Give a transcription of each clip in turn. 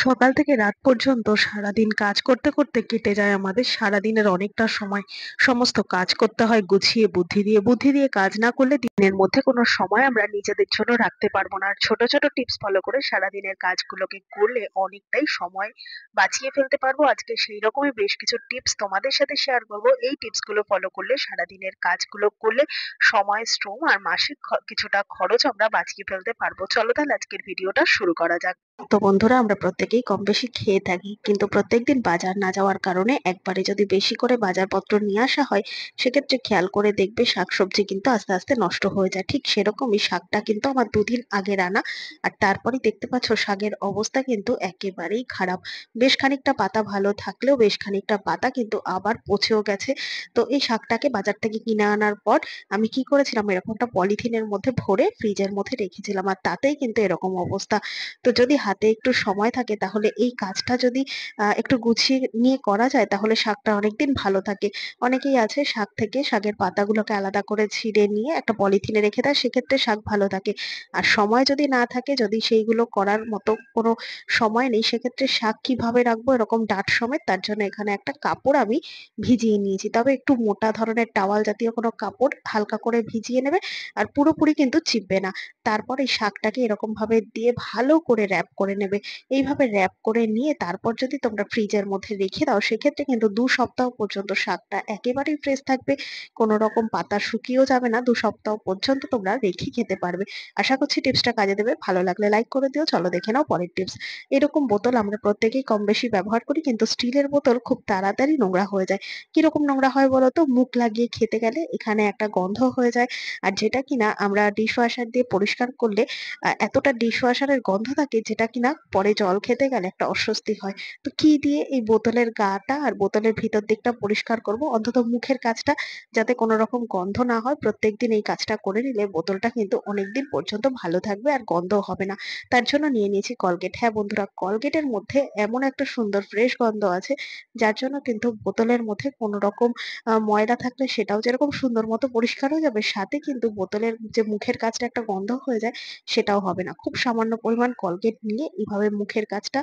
সকাল থেকে রাত পর্যন্ত সারাদিন কাজ করতে করতে কেটে যায় আমাদের সারাদিনের অনেকটা সময়। সমস্ত কাজ করতে হয় গুছিয়ে বুদ্ধি দিয়ে কাজ না করলে দিনের মধ্যে কোনো সময় আমরা নিজেদের জন্য রাখতে পারবো না। আর ছোট ছোট টিপস ফলো করে সারাদিনের কাজগুলোকে করলে অনেকটাই সময় বাঁচিয়ে ফেলতে পারবো। আজকে সেই রকমই বেশ কিছু টিপস তোমাদের সাথে শেয়ার করবো। এই টিপস গুলো ফলো করলে সারাদিনের কাজগুলো করলে সময়, শ্রম আর মাসিক কিছুটা খরচ আমরা বাঁচিয়ে ফেলতে পারবো। চলো তাহলে আজকের ভিডিওটা শুরু করা যাক। তো বন্ধুরা, আমরা প্রত্যেকেই কম বেশি খেয়ে থাকি, কিন্তু প্রত্যেকদিন বাজার না যাওয়ার কারণে একবারে যদি বেশি করে বাজারপত্র নিয়ে আসা হয়, সেক্ষেত্রে খেয়াল করে দেখবে শাকসবজি কিন্তু আস্তে আস্তে নষ্ট হয়ে যায়। ঠিক সেরকমই শাকটা কিন্তু আমার 2 দিন আগের আনা, আর তারপরে দেখতে পাচ্ছ শাকের অবস্থা কিন্তু একেবারেই খারাপ। বেশ খানিকটা পাতা ভালো থাকলেও বেশ খানিকটা পাতা কিন্তু আবার পচেও গেছে। তো এই শাকটাকে বাজার থেকে কিনে আনার পর আমি কি করেছিলাম, এরকম একটা পলিথিনের মধ্যে ভরে ফ্রিজের মধ্যে রেখেছিলাম, আর তাতেই কিন্তু এরকম অবস্থা। তো যদি হাতে একটু সময় থাকে তাহলে এই কাজটা যদি একটু গুছিয়ে নিয়ে করা যায় তাহলে শাকটা অনেকদিন ভালো থাকে। অনেকেই আছে শাক থেকে শাকের পাতাগুলোকে আলাদা করে ছিঁড়ে নিয়ে একটা পলিথিনে রেখে দেয়, সেক্ষেত্রে শাক ভালো থাকে। আর সময় যদি না থাকে, যদি সেইগুলো করার মতো কোনো সময় নেই, সেক্ষেত্রে শাক কিভাবে রাখবো এরকম ডাঁট সমেত, তার জন্য এখানে একটা কাপড় আমি ভিজিয়ে নিয়েছি। তবে একটু মোটা ধরনের টাওয়াল জাতীয় কোনো কাপড় হালকা করে ভিজিয়ে নেবে, আর পুরোপুরি কিন্তু চিপবে না। তারপর এই শাকটাকে এরকম ভাবে দিয়ে ভালো করে র‍্যাপ করে নেবে। এইভাবে র‍্যাপ করে নিয়ে তারপর যদি তোমরা ফ্রিজের মধ্যে রেখে দাও, সেক্ষেত্রে কিন্তু 2 সপ্তাহ পর্যন্ত শাকটা একেবারেই ফ্রেশ থাকবে। কোনো রকম পাতা শুকিয়েও যাবে না। 2 সপ্তাহ পর্যন্ত তোমরা রেখে খেতে পারবে। আশা করছি টিপসটা কাজে দেবে। ভালো লাগলে লাইক করে দিও। চলো দেখে নাও পরের টিপস। এরকম বোতল আমরা প্রত্যেকেই কম বেশি ব্যবহার করি, কিন্তু স্টিলের বোতল খুব তাড়াতাড়ি নোংরা হয়ে যায়। কিরকম নোংরা হয় বলো তো? মুখ লাগিয়ে খেতে গেলে এখানে একটা গন্ধ হয়ে যায়। আর যেটা কিনা আমরা ডিশ ওয়াশার দিয়ে পরিষ্কার করলে এতটা ডিশওয়াশারের গন্ধ থাকে, যেটা কিনা পরে জল খেতে গেলে একটা অস্বস্তি হয়। তো কি দিয়ে এই বোতলের গাটা আর বোতলের ভিতর দিকটা পরিষ্কার করব? অন্তত মুখের কাজটা যাতে কোনো রকম গন্ধ না হয়, প্রত্যেকদিন এই কাজটা করে নিলে বোতলটা কিন্তু অনেকদিন পর্যন্ত ভালো থাকবে আর গন্ধও হবে না। তার জন্য নিয়ে নিয়েছি কলগেট। হ্যাঁ বন্ধুরা, কলগেটের মধ্যে এমন একটা সুন্দর ফ্রেশ গন্ধ আছে, যার জন্য কিন্তু বোতলের মধ্যে কোনো রকম ময়লা থাকলে সেটাও যেরকম সুন্দর মতো পরিষ্কার হয়ে যাবে, সাথে কিন্তু বোতলের যে মুখের কাজটা একটা গন্ধ হয়ে যায়, সেটাও হবে না। খুব সামান্য পরিমাণ কলগেট নিয়ে এভাবে মুখের কাজটা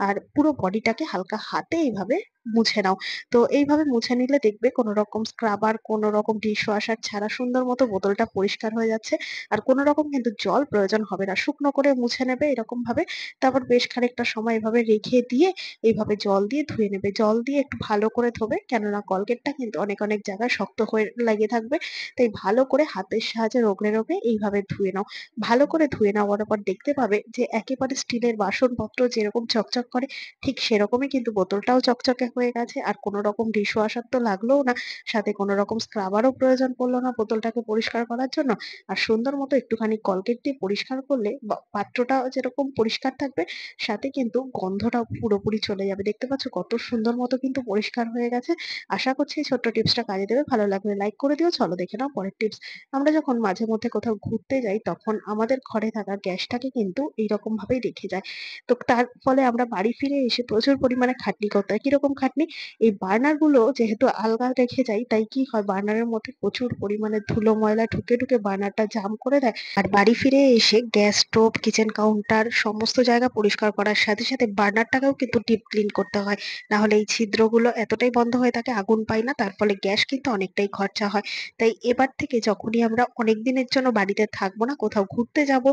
আর পুরো বডিটাকে হালকা হাতে এইভাবে মুছে নাও। তো এইভাবে মুছে নিলে দেখবে কোনো রকম স্ক্রাবার, কোনো রকম ডিশ ওয়াশার ছাড়া সুন্দর মতো বোতলটা পরিষ্কার হয়ে যাচ্ছে। আর কোনো রকম কিন্তু জল প্রয়োজন হবে না। শুকনো করে মুছে নেবে এরকম ভাবে। তারপর বেশ খানিকটা সময় এভাবে রেখে দিয়ে এইভাবে জল দিয়ে ধুয়ে নেবে। জল দিয়ে একটু ভালো করে ধোবে, কেননা কলগেটটা কিন্তু অনেক জায়গায় শক্ত হয়ে লেগে থাকবে। তাই ভালো করে হাতের সাহায্যে রগড়ে রগড়ে এইভাবে ধুয়ে নাও। ভালো করে ধুয়ে নেওয়ার পর দেখতে পাবে যে একেবারে স্টিলের বাসনপত্র যেরকম চকচক করে, ঠিক সেরকমই কিন্তু বোতলটাও চকচকে হয়ে গেছে। আর কোনো রকম ডিশওয়াশার তো লাগলোও না, সাথে কোনো রকম স্ক্রাবারও প্রয়োজন পড়লো না বোতলটাকে পরিষ্কার করার জন্য। আর সুন্দর মতো একটুখানি কলগেট দিয়ে পরিষ্কার করলে পাত্রটাও যেরকম পরিষ্কার থাকবে, সাথে কিন্তু গন্ধটাও পুরোপুরি চলে যাবে। দেখতে পাচ্ছ কত সুন্দর মতো কিন্তু পরিষ্কার হয়ে গেছে। আশা করছি এই ছোট্ট টিপসটা কাজে দেবে। ভালো লাগলে লাইক করে দিও। চলো দেখে নাও পরের টিপস। আমরা যখন মাঝে মধ্যে কোথাও ঘুরতে যাই, তখন আমাদের ঘরে থাকা গ্যাসটাকে কিন্তু এইরকম ভাবেই রেখে যায়। তো তার ফলে আমরা বাড়ি ফিরে এসে প্রচুর পরিমাণে খাটনি করতে হয়। কিরকম খাটনি? এই বার্নার গুলো যেহেতু আলগা রেখে যাই, তাই কি হয়, বার্নারের মধ্যে প্রচুর পরিমাণে ধুলো ময়লা ঢুকে বার্নারটা জাম করে দেয়। আর বাড়ি ফিরে এসে গ্যাস স্টোভ, কিচেন কাউন্টার সমস্ত জায়গা পরিষ্কার করার সাথে সাথে বার্নারটাকেও কিন্তু ডিপ ক্লিন করতে হয়। না হলে এই ছিদ্রগুলো এতটাই বন্ধ হয়ে থাকে, আগুন পায় না, তার ফলে গ্যাস কিন্তু অনেকটাই খরচা হয়। তাই এবার থেকে যখনই আমরা অনেক দিনের জন্য বাড়িতে থাকবো না, কোথাও ঘুরতে যাব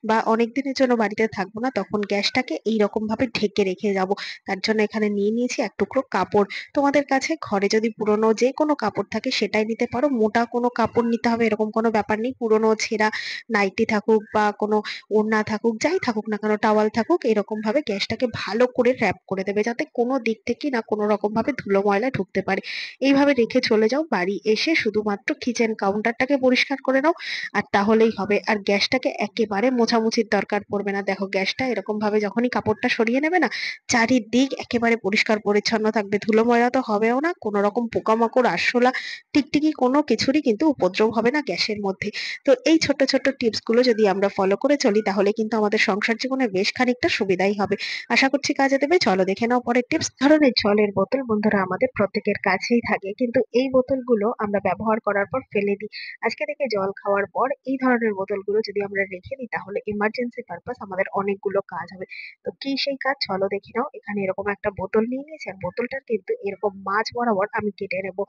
বা অনেক দিনের জন্য বাড়িতে থাকবো না, তখন গ্যাসটাকে এইরকম ভাবে ঢেকে রেখে যাব। তার জন্য এখানে নিয়ে নিয়েছি এক টুকরো কাপড়। তোমাদের কাছে ঘরে যদি পুরনো যে কোনো কাপড় থাকে সেটাই নিতে পারো। মোটা কোনো কাপড় নিতে হবে এরকম কোনো ব্যাপার নেই। পুরনো ছেঁড়া নাইটি থাকুক বা কোনো ওড়না থাকুক, যাই থাকুক না কেন, টাওয়াল থাকুক, এরকম ভাবে গ্যাসটাকে ভালো করে র‍্যাপ করে দেবে, যাতে কোনো দিক থেকে না কোনো রকম ভাবে ধুলো ময়লা ঢুকতে পারে। এইভাবে রেখে চলে যাও। বাড়ি এসে শুধুমাত্র কিচেন কাউন্টারটাকে পরিষ্কার করে নাও, আর তাহলেই হবে। আর গ্যাসটাকে একেবারে মোছামুছির দরকার পড়বে না। দেখো গ্যাসটা এরকম ভাবে যখনই কাপড়টা সরিয়ে নেবে না, চারিদিক একেবারে পরিষ্কার পরিচ্ছন্ন থাকবে, ধুলো ময়লা তো হবেও না, কোনো রকম পোকামাকড়, আরশোলা, টিকটিকি কোনো কিছুরই কিন্তু উপদ্রব হবে না গ্যাসের মধ্যে। তো এই ছোট্ট ছোট্ট টিপস গুলো যদি আমরা ফলো করে চলি তাহলে কিন্তু আমাদের সংসার জীবনে বেশ খানিকটা সুবিধাই হবে। আশা করছি কাজে দেবে। চলো দেখে নাও পরের টিপস। ধরনের জলের বোতল বন্ধুরা আমাদের প্রত্যেকের কাছেই থাকে, কিন্তু এই বোতলগুলো আমরা ব্যবহার করার পর ফেলে দিই। আজকে থেকে জল খাওয়ার পর এই ধরনের বোতলগুলো যদি আমরা রেখে দিই তাহলে এমার্জেন্সি পারপাস আমাদের অনেকগুলো কাজ হবে। তো কি সেই কাজ চলো দেখে নাও। এখানে এরকম একটা বোতল নিয়ে নিয়েছি আর বোতলটার কিন্তু এরকম মাঝ বরাবর আমি কেটে নেব।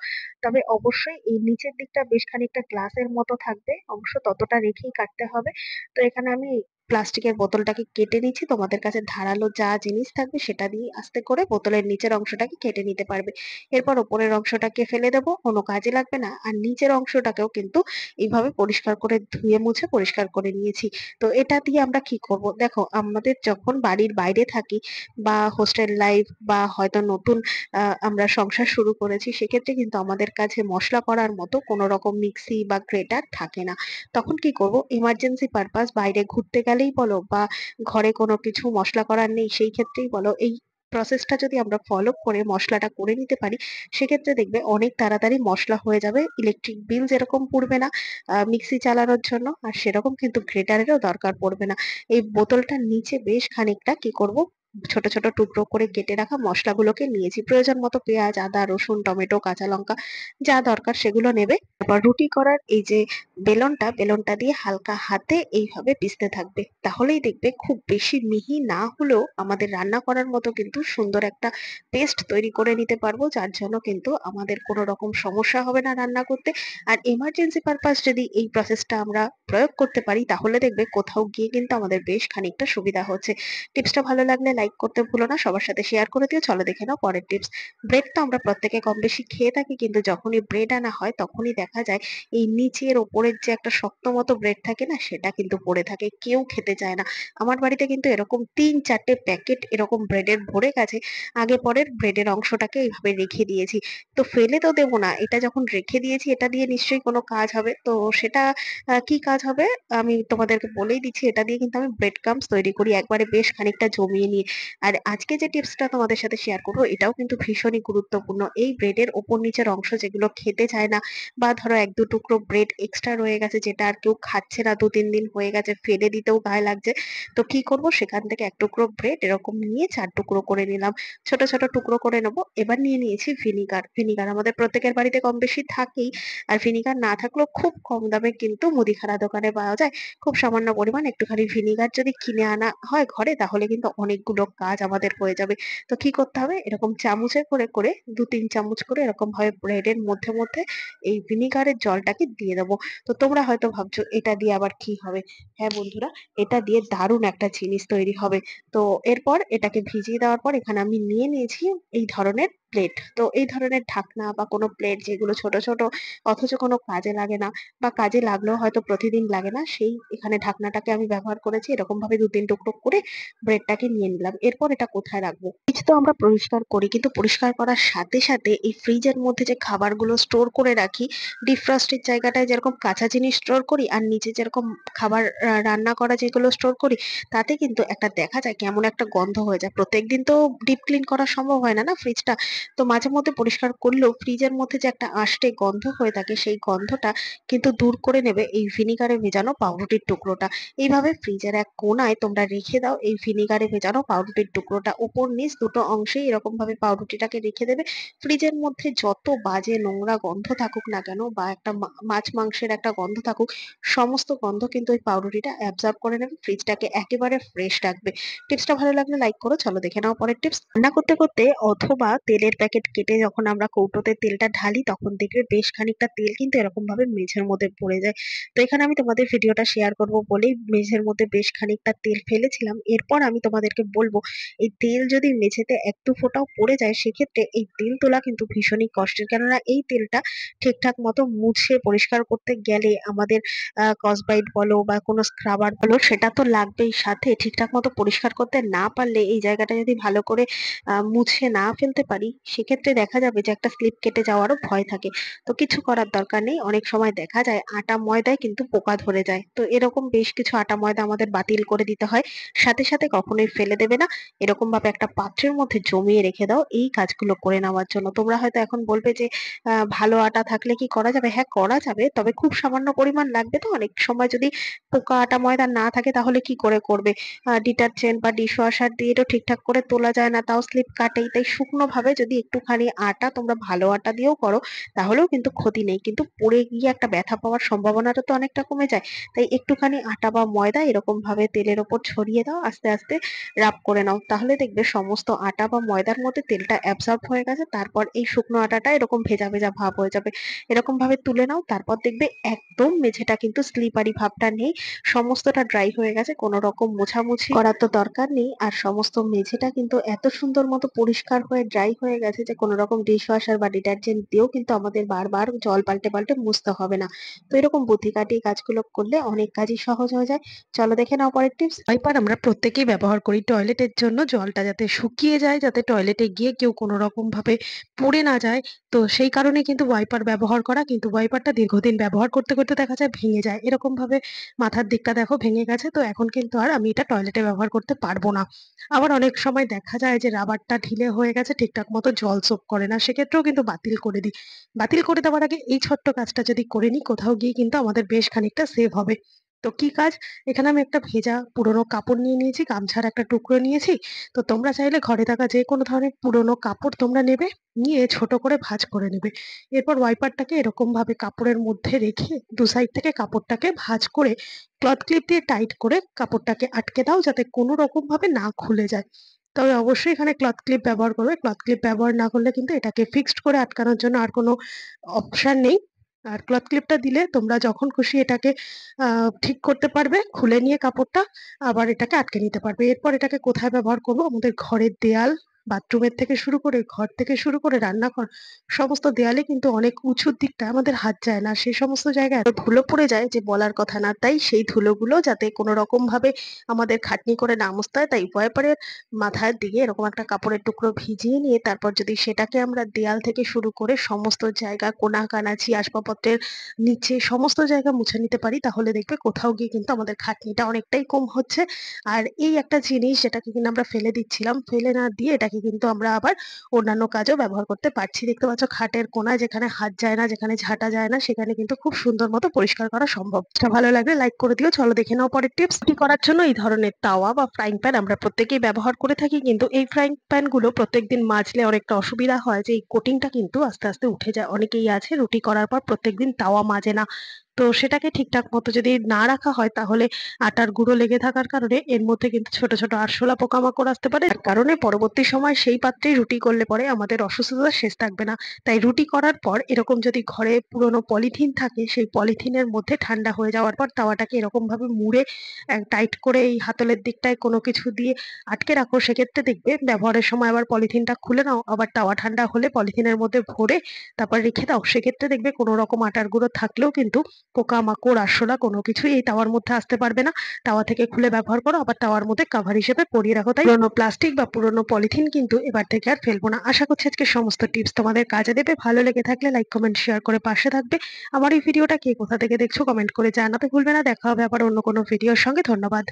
তবে অবশ্যই এই নিচের দিকটা বেশ খানিকটা গ্লাসের মতো থাকবে, অবশ্য ততটা রেখেই কাটতে হবে। তো এখানে আমি প্লাস্টিকের বোতলটাকে কেটে নিচ্ছি। তোমাদের কাছে ধারালো যা জিনিস থাকবে সেটা দিয়ে আস্তে করে বোতলের নিচের অংশটাকে কেটে নিতে পারবে। এরপর ওপরের অংশটাকে ফেলে দেবো, কোনো কাজে লাগবে না। আর নিচের অংশটাকেও কিন্তু এইভাবে পরিষ্কার করে ধুয়ে মুছে পরিষ্কার করে নিয়েছি। তো এটা দিয়ে আমরা কি করব, দেখো আমাদের যখন বাড়ির বাইরে থাকি বা হোস্টেল লাইফ বা হয়তো নতুন আমরা সংসার শুরু করেছি, সেক্ষেত্রে কিন্তু আমাদের কাছে মশলা করার মতো কোনো রকম মিক্সি বা গ্রেটার থাকে না। তখন কি করব, এমার্জেন্সি পারপাস বাইরে ঘুরতে গেলেই বলো বা ঘরে কোনো কিছু মশলা করার নেই সেই ক্ষেত্রেই বলো, এই প্রসেসটা যদি আমরা ফলো করে মশলাটা করে নিতে পারি, সেক্ষেত্রে দেখবে অনেক তাড়াতাড়ি মশলা হয়ে যাবে। ইলেকট্রিক বিল যেরকম পড়বে না মিক্সি চালানোর জন্য, আর সেরকম কিন্তু গ্রেটারেরও দরকার পড়বে না। এই বোতলটার নিচে বেশ খানিকটা কি করব, ছোট ছোট টুকরো করে কেটে রাখা মশলাগুলোকে নিয়েছি। প্রয়োজন মতো পেঁয়াজ, আদা, রসুন, টমেটো, কাঁচা লঙ্কা যা দরকার সেগুলো নেবে। তারপর রুটি করার এই যে বেলনটা দিয়ে হালকা হাতে এইভাবে পিষতে থাকবে, তাহলেই দেখবে খুব বেশি মিহি না হলেও আমাদের রান্না করার মতো কিন্তু সুন্দর একটা পেস্ট তৈরি করে নিতে পারবো, যার জন্য কিন্তু আমাদের কোনো রকম সমস্যা হবে না রান্না করতে। আর এমার্জেন্সি পারপাস যদি এই প্রসেসটা আমরা প্রয়োগ করতে পারি তাহলে দেখবে কোথাও গিয়ে কিন্তু আমাদের বেশ খানিকটা সুবিধা হচ্ছে। টিপসটা ভালো লাগলে লাইক করতে ভুলো না, সবার সাথে শেয়ার করে দিও। চলো দেখে নাও পরের টিপস। ব্রেড তো আমরা প্রত্যেকে কম বেশি খেয়ে থাকি, কিন্তু যখনই ব্রেড আনা হয় তখনই দেখা যায় এই নিচের ওপরের যে একটা শক্ত মতো ব্রেড থাকে না, সেটা কিন্তু পড়ে থাকে, কেউ খেতে চায় না। আমার বাড়িতে কিন্তু এরকম ৩-৪টে প্যাকেট এরকম ব্রেডের ভরে গেছে। আগে পরের ব্রেডের অংশটাকে এইভাবে রেখে দিয়েছি। তো ফেলে তো দেবো না, এটা যখন রেখে দিয়েছি এটা দিয়ে নিশ্চয়ই কোনো কাজ হবে। তো সেটা কি কাজ হবে আমি তোমাদেরকে বলেই দিচ্ছি। এটা দিয়ে কিন্তু আমি ব্রেড ক্রাম্বস তৈরি করি একবারে বেশ খানিকটা জমিয়ে নিয়ে। আর আজকে যে টিপসটা তোমাদের সাথে শেয়ার করবো এটাও কিন্তু ভীষণই গুরুত্বপূর্ণ। এই ব্রেডের ওপর নিচের অংশ যেগুলো খেতে চায় না, বা ধরো ১-২ টুকরো ব্রেড এক্সট্রা রয়ে গেছে যেটা আর কেউ খাচ্ছে না, ২-৩ দিন হয়ে গেছে, ফেলে দিতেও গায়ে লাগছে। তো কি করব, সেখান থেকে ১ টুকরো ব্রেড এরকম নিয়ে ৪ টুকরো করে নিলাম। ছোট ছোট টুকরো করে নেবো। এবার নিয়ে নিয়েছি ভিনিগার। ভিনিগার আমাদের প্রত্যেকের বাড়িতে কম বেশি থাকেই। আর ভিনিগার না থাকলেও খুব কম দামে কিন্তু মুদিখানা দোকানে পাওয়া যায়। খুব সামান্য পরিমাণ একটুখানি ভিনিগার যদি কিনে আনা হয় ঘরে তাহলে কিন্তু অনেকগুলো কাজ আমাদের হয়ে যাবে। তো কি করতে হবে, এরকম চামচে করে করে ২-৩ চামচ করে এরকম ভাবে ব্রেডের মধ্যে মধ্যে এই ভিনিগারের জলটাকে দিয়ে দেবো। তো তোমরা হয়তো ভাবছো এটা দিয়ে আবার কি হবে। হ্যাঁ বন্ধুরা, এটা দিয়ে দারুণ একটা জিনিস তৈরি হবে। তো এরপর এটাকে ভিজিয়ে দেওয়ার পর এখানে আমি নিয়ে নিয়েছি এই ধরনের প্লেট। তো এই ধরনের ঢাকনা বা কোনো প্লেট যেগুলো ছোট ছোট অথচ কোনো কাজে লাগে না, বা কাজে লাগলেও হয়তো প্রতিদিন লাগে না, সেই এখানে ঢাকনাটাকে আমি ব্যবহার করেছি। এরকম ভাবে ২-৩ টুকরো করে ব্রেডটাকে নিয়ে নিলাম। এরপর এটা কোথায় রাখবো, ফ্রিজ তো আমরা পরিষ্কার করি, কিন্তু পরিষ্কার করার সাথে সাথে এই ফ্রিজের মধ্যে যে খাবারগুলো স্টোর করে রাখি, ডিফ্রস্টের জায়গাটায় যেরকম কাঁচা জিনিস স্টোর করি আর নিচে যেরকম খাবার রান্না করা যেগুলো স্টোর করি, তাতে কিন্তু একটা দেখা যায় কেমন একটা গন্ধ হয়ে যায়। প্রত্যেকদিন তো ডিপ ক্লিন করা সম্ভব হয় না না ফ্রিজটা। তো মাঝে মধ্যে পরিষ্কার করলেও ফ্রিজের মধ্যে যে একটা আষ্টে গন্ধ হয়ে থাকে, সেই গন্ধটা কিন্তু দূর করে নেবে এই ভিনিগারে ভেজানো পাউরুটির টুকরোটা। এইভাবে ফ্রিজের এক কোনায় তোমরা রেখে দাও এই ভিনিগারে ভেজানো পাউরুটির টুকরোটা, ওপর নিচ দুটো অংশেই এরকম ভাবে পাউরুটিটাকে রেখে দেবে। ফ্রিজের মধ্যে যত বাজে নোংরা গন্ধ থাকুক না কেন, বা একটা মাছ মাংসের একটা গন্ধ থাকুক, সমস্ত গন্ধ কিন্তু ওই পাউরুটিটা অ্যাবজর্ব করে নেবে, ফ্রিজটাকে একেবারে ফ্রেশ রাখবে। টিপসটা ভালো লাগলে লাইক করো। চলো দেখে নাও পরের টিপস। রান্না করতে করতে অথবা তেলের প্যাকেট কেটে যখন আমরা কৌটোতে তেলটা ঢালি তখন দেখবে বেশ খানিকটা তেল কিন্তু এরকম ভাবে মেঝের মধ্যে পড়ে যায়। তো এখানে আমি তোমাদের ভিডিওটা শেয়ার করব বলেই মেঝের মধ্যে বেশ খানিকটা তেল ফেলেছিলাম। এরপর আমি তোমাদেরকে বলবো, এই তেল যদি মেঝেতে ১-২ ফোঁটাও পড়ে যায় সেক্ষেত্রে এই তেল তোলা কিন্তু ভীষণই কষ্টের, কেননা এই তেলটা ঠিকঠাক মতো মুছে পরিষ্কার করতে গেলে আমাদের কসবাইট বলো বা কোনো স্ক্রাবার বলো সেটা তো লাগবেই, সাথে ঠিকঠাক মতো পরিষ্কার করতে না পারলে এই জায়গাটা যদি ভালো করে মুছে না ফেলতে পারি, সেক্ষেত্রে দেখা যাবে যে একটা স্লিপ কেটে যাওয়ারও ভয় থাকে। তো কিছু করার দরকার নেই, অনেক সময় দেখা যায় আটা ময়দায় কিন্তু পোকা ধরে যায়। তো এরকম বেশ কিছু আটা ময়দা আমাদের বাতিল করে দিতে হয়। সাথে সাথে কখনোই ফেলে দেবে না, এরকম ভাবে একটা পাত্রের মধ্যে জমিয়ে রেখে দাও এই কাজগুলো করে নেওয়ার জন্য। তোমরা হয়তো এখন বলবে যে ভালো আটা থাকলে কি করা যাবে? হ্যাঁ, করা যাবে, তবে খুব সামান্য পরিমাণ লাগবে। তো অনেক সময় যদি পোকা আটা ময়দা না থাকে তাহলে কি করে করবে? ডিটারজেন্ট বা ডিশওয়াশার দিয়ে তো ঠিকঠাক করে তোলা যায় না, তাও স্লিপ কাটেই। তাই শুকনো ভাবে যদি একটুখানি আটা, তোমরা ভালো আটা দিয়েও করো তাহলেও কিন্তু ক্ষতি নেই, কিন্তু পড়ে গিয়ে একটা ব্যথা পাওয়ার সম্ভাবনাটা তো অনেকটা কমে যায়। তাই একটুখানি আটা বা ময়দা এরকম ভাবে তেলের ওপর ছড়িয়ে দাও, আস্তে আস্তে রাব করে নাও, তাহলে দেখবে সমস্ত আটা বা ময়দার মধ্যে তেলটা অ্যাবসর্ব হয়ে গেছে। তারপর এই শুকনো আটাটা এরকম ভেজা ভেজা ভাব হয়ে যাবে, এরকম ভাবে তুলে নাও। তারপর দেখবে একদম মেঝেটা কিন্তু স্লিপারি ভাবটা নেই, সমস্তটা ড্রাই হয়ে গেছে, কোনো রকম মোছামুছি করার তো দরকার নেই। আর সমস্ত মেঝেটা কিন্তু এত সুন্দর মতো পরিষ্কার হয়ে ড্রাই হয়ে গেছে যে কোনো রকম ডিশ ওয়াশার বা ডিটারজেন্ট দিয়েও কিন্তু আমাদের বারবার জল পাল্টে পাল্টে মুছতে হবে না। তো এরকম বুদ্ধি কাটিয়ে কাজগুলো করলে অনেক কাজই সহজ হয়ে যায়। চলো দেখে নাও পরের টিপস। ওয়াইপার আমরা প্রত্যেকেই ব্যবহার করি টয়লেটের জন্য, জলটা যাতে শুকিয়ে যায়, যাতে টয়লেটে গিয়ে কেউ কোনো রকম ভাবে পড়ে না যায়। তো সেই কারণে কিন্তু ওয়াইপার ব্যবহার করা, কিন্তু ওয়াইপারটা দীর্ঘদিন ব্যবহার করতে করতে দেখা যায় ভেঙে যায়, এরকম ভাবে মাথার দিকটা দেখো ভেঙে গেছে, তো এখন কিন্তু আর আমি এটা টয়লেটে ব্যবহার করতে পারবো না। আবার অনেক সময় দেখা যায় যে রাবারটা ঢিলে হয়ে গেছে, ঠিকঠাক মতো জল সোক করে না, সেক্ষেত্রেও কিন্তু বাতিল করে দিই। বাতিল করে দেওয়ার আগে এই ছোট্ট কাজটা যদি করে নিই, কোথাও গিয়ে কিন্তু আমাদের বেশ খানিকটা সেভ হবে। তো কি কাজ? এখানে আমি একটা ভেজা পুরোনো কাপড় নিয়ে নিয়েছি, গামছার একটা টুকরো নিয়েছি। তো তোমরা চাইলে ঘরে থাকা যে কোনো ধরনের পুরোনো কাপড় তোমরা নেবে, নিয়ে ছোট করে ভাঁজ করে নেবে। এরপর ওয়াইপারটাকে এরকম ভাবে কাপড়ের মধ্যে রেখে দু সাইড থেকে কাপড়টাকে ভাঁজ করে ক্লথ ক্লিপ দিয়ে টাইট করে কাপড়টাকে আটকে দাও, যাতে কোনো রকম ভাবে না খুলে যায়। তবে অবশ্যই এখানে ক্লথ ক্লিপ ব্যবহার করবে। ক্লথ ক্লিপ ব্যবহার না করলে কিন্তু এটাকে ফিক্সড করে আটকানোর জন্য আর কোনো অপশন নেই। আর ক্লথ ক্লিপটা দিলে তোমরা যখন খুশি এটাকে ঠিক করতে পারবে, খুলে নিয়ে কাপড়টা আবার এটাকে আটকে নিতে পারবে। এরপর এটাকে কোথায় ব্যবহার করব? আমাদের ঘরের দেয়াল, বাথরুমের থেকে শুরু করে, ঘর থেকে শুরু করে রান্নাঘর, সমস্ত দেয়ালে কিন্তু অনেক উঁচুর দিকটায় আমাদের হাত যায় না। সেই সমস্ত জায়গায় এত ধুলো পড়ে যায় যে বলার কথা না। তাই সেই ধুলোগুলো যাতে কোনো রকম ভাবে আমাদের খাটনি করে না মুছতে হয়, তাই ওয়াইপারের মাথার দিকে এরকম একটা কাপড়ের টুকরো ভিজিয়ে নিয়ে তারপর যদি সেটাকে আমরা দেয়াল থেকে শুরু করে সমস্ত জায়গা, কোনা কানাচি, আসবাবপত্রের নিচে সমস্ত জায়গা মুছে নিতে পারি, তাহলে দেখবে কোথাও গিয়ে কিন্তু আমাদের খাটনিটা অনেকটাই কম হচ্ছে। আর এই একটা জিনিস যেটাকে কিনা আমরা ফেলে দিচ্ছিলাম, ফেলে না দিয়ে এটাকে কিন্তু আমরা আবার অন্যান্য কাজেও ব্যবহার করতে পারছি। দেখতে পাচ্ছ খাটের কোনায় যেখানে হাত যায় না, যেখানে ঝাঁটা যায় না, সেখানে কিন্তু খুব সুন্দর মতো পরিষ্কার করা সম্ভব। এটা ভালো লাগলে লাইক করে দিও। চলো দেখে নাও পরের টিপস। রুটি করার জন্য এই ধরনের তাওয়া বা ফ্রাইং প্যান আমরা প্রত্যেকেই ব্যবহার করে থাকি, কিন্তু এই ফ্রাইং প্যান গুলো প্রত্যেকদিন মাজলে অনেকটা অসুবিধা হয় যে এই কোটিংটা কিন্তু আস্তে আস্তে উঠে যায়। অনেকেই আছে রুটি করার পর প্রত্যেকদিন তাওয়া মাজে না। তো সেটাকে ঠিকঠাক মতো যদি না রাখা হয়, তাহলে আটার গুঁড়ো লেগে থাকার কারণে এর মধ্যে কিন্তু ছোট ছোট আরশোলা পোকামাকড় আসতে পারে, যার কারণে পরবর্তী সময় সেই পাত্রেই রুটি করলে পরে আমাদের অসুস্থতার শেষ থাকবে না। তাই রুটি করার পর এরকম যদি ঘরে পুরোনো পলিথিন থাকে, সেই পলিথিনের মধ্যে ঠান্ডা হয়ে যাওয়ার পর তাওয়াটাকে এরকম ভাবে মুড়ে টাইট করে এই হাতলের দিকটায় কোনো কিছু দিয়ে আটকে রাখো। সেক্ষেত্রে দেখবে ব্যবহারের সময় আবার পলিথিনটা খুলে নাও, আবার তাওয়া ঠান্ডা হলে পলিথিনের মধ্যে ভরে তারপর রেখে দাও। সেক্ষেত্রে দেখবে কোনো রকম আটার গুঁড়ো থাকলেও কিন্তু পোকামাকড়, আরশোলা কোনো কিছুই এই তাওয়ার মধ্যে আসতে পারবে না। তাওয়া থেকে খুলে ব্যবহার করো, আবার তাওয়ার মধ্যে কভার হিসেবে পরিয়ে রাখো। তাই পুরোনো প্লাস্টিক বা পুরোনো পলিথিন কিন্তু এবার থেকে আর ফেলবো না। আশা করছি আজকে সমস্ত টিপস তোমাদের কাজে দেবে। ভালো লেগে থাকলে লাইক, কমেন্ট, শেয়ার করে পাশে থাকবে। আমার এই ভিডিওটা কে কোথা থেকে দেখছো কমেন্ট করে জানাতে ভুলবে না। দেখা হবে আবার অন্য কোনো ভিডিওর সঙ্গে। ধন্যবাদ।